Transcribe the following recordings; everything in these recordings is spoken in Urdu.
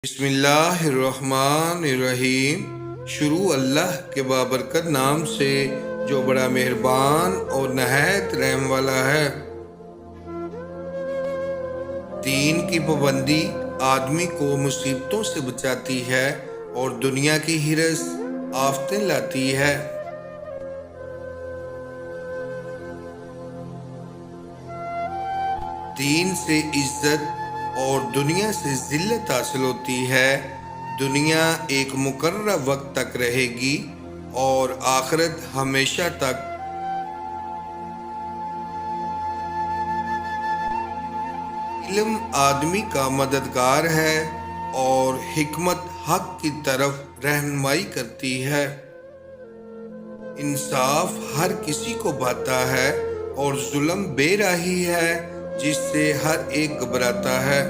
بسم اللہ الرحمن الرحیم۔ شروع اللہ کے بابرکت نام سے جو بڑا مہربان اور نہایت رحم والا ہے۔ دین کی پابندی آدمی کو مصیبتوں سے بچاتی ہے اور دنیا کی ہرس آفتیں لاتی ہے۔ دین سے عزت اور دنیا سے ذلت حاصل ہوتی ہے۔ دنیا ایک مقررہ وقت تک رہے گی اور آخرت ہمیشہ تک۔ علم آدمی کا مددگار ہے اور حکمت حق کی طرف رہنمائی کرتی ہے۔ انصاف ہر کسی کو بھاتا ہے اور ظلم بے راہی ہے جس سے ہر ایک گھبراتا ہے۔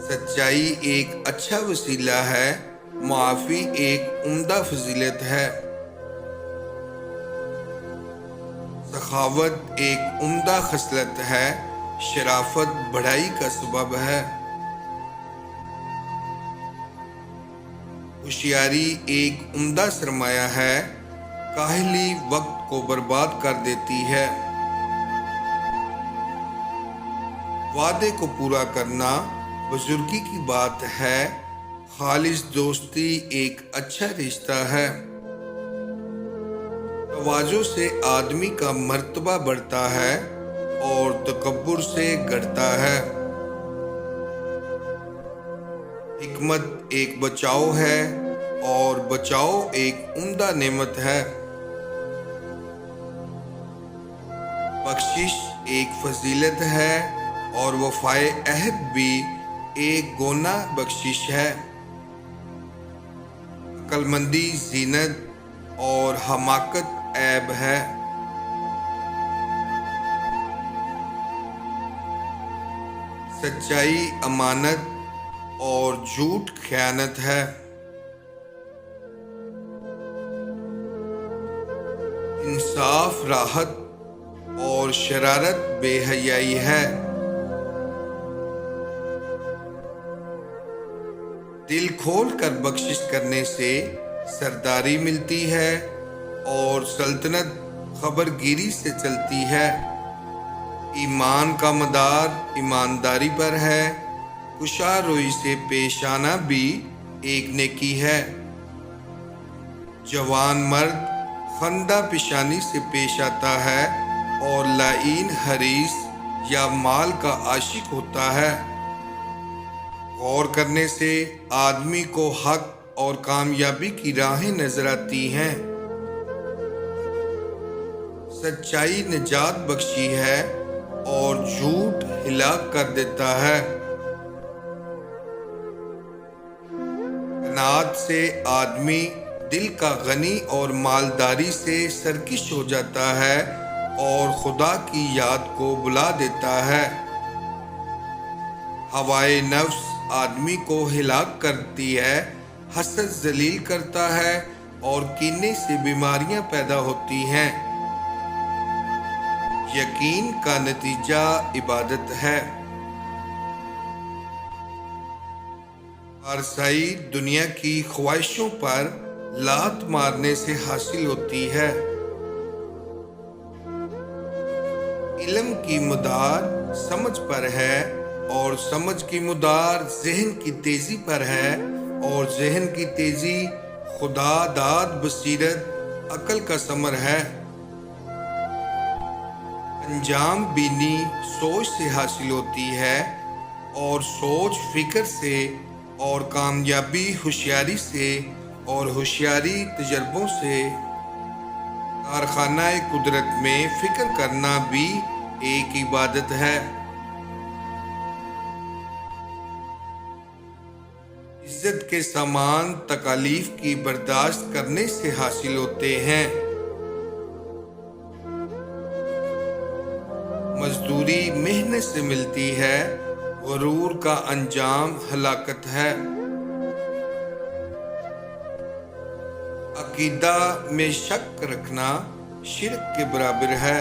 سچائی ایک اچھا وسیلہ ہے، معافی ایک عمدہ فضیلت ہے۔ سخاوت ایک عمدہ خصلت ہے، شرافت بڑائی کا سبب ہے۔ ہوشیاری ایک عمدہ سرمایہ ہے، کاہلی وقت کو برباد کر دیتی ہے۔ وعدے کو پورا کرنا بزرگی کی بات ہے، خالص دوستی ایک اچھا رشتہ ہے۔ تواضع سے آدمی کا مرتبہ بڑھتا ہے اور تکبر سے گھٹتا ہے۔ حکمت ایک بچاؤ ہے اور بچاؤ ایک عمدہ نعمت ہے۔ بخشش ایک فضیلت ہے اور وفائے عہد بھی ایک گناہ بخشش ہے۔ عقل مندی زینت اور حماقت عیب ہے۔ سچائی امانت اور جھوٹ خیانت ہے۔ انصاف راحت اور شرارت بے حیائی ہے۔ دل کھول کر بخشش کرنے سے سرداری ملتی ہے اور سلطنت خبر گیری سے چلتی ہے۔ ایمان کا مدار ایمانداری پر ہے، کشا روی سے پیش آنا بھی ایک نیکی ہے۔ جوان مرد خندہ پیشانی سے پیش آتا ہے اور لعین حریص یا مال کا عاشق ہوتا ہے۔ غور کرنے سے آدمی کو حق اور کامیابی کی راہیں نظر آتی ہیں۔ سچائی نجات بخشی ہے اور جھوٹ ہلاک کر دیتا ہے۔ قناعت سے آدمی دل کا غنی اور مالداری سے سرکش ہو جاتا ہے اور خدا کی یاد کو بلا دیتا ہے۔ ہوائے نفس آدمی کو ہلاک کرتی ہے، حسد ذلیل کرتا ہے اور کینے سے بیماریاں پیدا ہوتی ہیں۔ یقین کا نتیجہ عبادت ہے۔ پارسائی دنیا کی خواہشوں پر لات مارنے سے حاصل ہوتی ہے۔ علم کی مدار سمجھ پر ہے اور سمجھ کی مدار ذہن کی تیزی پر ہے اور ذہن کی تیزی خدا داد بصیرت عقل کا ثمر ہے۔ انجام بینی سوچ سے حاصل ہوتی ہے اور سوچ فکر سے اور کامیابی ہوشیاری سے اور ہوشیاری تجربوں سے۔ کارخانہ قدرت میں فکر کرنا بھی ایک عبادت ہے۔ عزت کے سامان تکالیف کی برداشت کرنے سے حاصل ہوتے ہیں۔ مزدوری محنت سے ملتی ہے، غرور کا انجام ہلاکت ہے۔ عقیدہ میں شک رکھنا شرک کے برابر ہے۔